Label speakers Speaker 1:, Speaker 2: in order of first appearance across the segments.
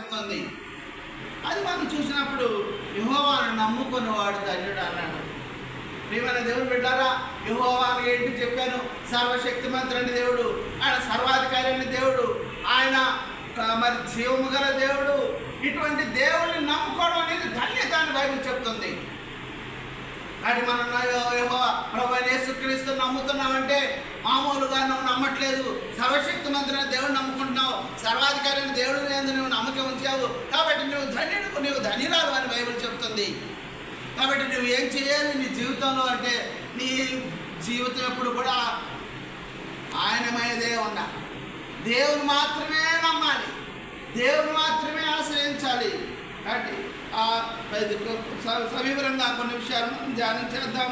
Speaker 1: ఉంది. అది మనం చూసినప్పుడు యెహోవాను నమ్ముకున్నవాడు ధన్యుడు అన్నాడు. ప్రియమైన దేవుడు బిడ్డారా, యెహోవాను ఏంటి చెప్పాను? సర్వశక్తిమంతుడైన దేవుడు, ఆయన సర్వాధికారి అయిన దేవుడు, ఆయన మరి జీవము గల దేవుడు. ఇటువంటి దేవుడిని నమ్ముకోవడం అనేది ధన్యత అని బైబిల్ చెప్తుంది. అది మనం ప్రభువైన యేసుక్రీస్తు నమ్ముతున్నామంటే మామూలుగా నువ్వు నమ్మట్లేదు. సర్వశక్తిమంతుడైన దేవుడు నమ్ముకుంటున్నావు, సర్వాధికారి అయిన దేవుడు నువ్వు నమ్మకం ఉంచావు. కాబట్టి నువ్వు ధన్యుడు, నువ్వు ధన్యురాలు అని బైబిల్ చెప్తుంది. కాబట్టి నువ్వు ఏం చేయాలి నీ జీవితంలో అంటే, నీ జీవితం ఎప్పుడు కూడా ఆయనమయదే ఉండాలి. దేవుని మాత్రమే నమ్మాలి, దేవుని మాత్రమే ఆశ్రయించాలి. కాబట్టి సవివరంగా కొన్ని విషయాలు మనం ధ్యానం చేద్దాం.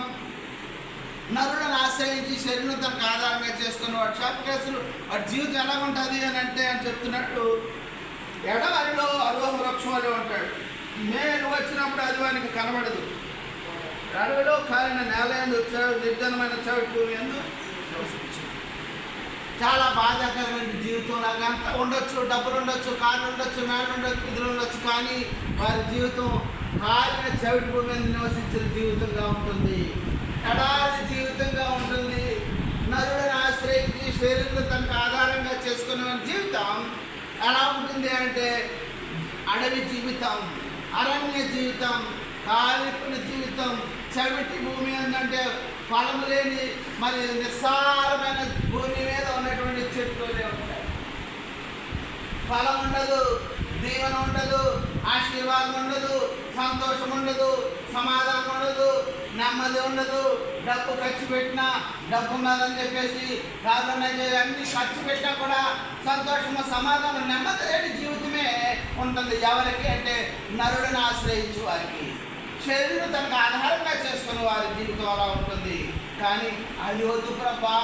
Speaker 1: నరులను ఆశ్రయించి శరీరం తనకు ఆధారంగా చేసుకున్న వాడు శాపకేసులు వాడి జీవితం ఎలా ఉంటుంది అని అని చెప్తున్నట్టు, ఎడవరిలో అరువ వృక్షం అని ఉంటాడు. మేలు వచ్చినప్పుడు అది వానికి కనబడదు. అడవిలో కాలిన నేల ఎందు నిర్జనమైన చవిటి భూమి ఎందు చాలా బాధాకరమైన జీవితం లాగా అంతా ఉండొచ్చు, డబ్బులు ఉండొచ్చు, కార్లు ఉండొచ్చు, మేలు ఉండొచ్చు, నిధులు ఉండొచ్చు, కానీ వారి జీవితం కాలిన చవిటి భూమి మీద నివసించిన జీవితంగా ఉంటుంది, ఎడారి జీవితంగా ఉంటుంది. నరులను ఆశ్రయించి శరీరం తనకు ఆధారంగా చేసుకునే జీవితం ఎలా ఉంటుంది అంటే, అడవి జీవితం, అరణ్య జీవితం, కాలిపోయిన జీవితం, చవిటి భూమి ఏంటంటే ఫలము లేని మరి నిస్సారమైన భూమి మీద ఉన్నటువంటి చెట్లునే ఉంటాయి. ఫలం ఉండదు, దీవెన ఉండదు, ఆశీర్వాదం ఉండదు, సంతోషం ఉండదు, సమాధానం ఉండదు, నెమ్మది ఉండదు. డబ్బు ఖర్చు పెట్టినా, డబ్బు ఉన్నదని చెప్పేసి కాదని అన్ని ఖర్చు పెట్టినా కూడా సంతోషము, సమాధానం, నెమ్మది లేని జీవితమే ఉంటుంది. ఎవరికి అంటే నరుడిని ఆశ్రయించు వారికి, శరీరం తనకు ఆధారంగా చేసుకుని వారి జీవితం అలా ఉంటుంది. కానీ అది వద్దు ప్రభా,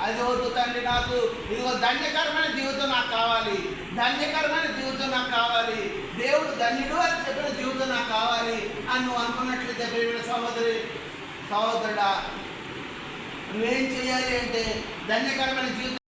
Speaker 1: అది వద్దు తండ్రి, నాకు ఇదిగో ధన్యకరమైన జీవితం నాకు కావాలి, ధన్యకరమైన జీవితం నాకు కావాలి, దేవుడు ధన్యుడు అని చెప్పిన జీవితం నాకు కావాలి అని నువ్వు అనుకున్నట్లయితే ప్రియమైన సహోదరుడా, నువ్వేం చేయాలి అంటే ధన్యకరమైన జీవితం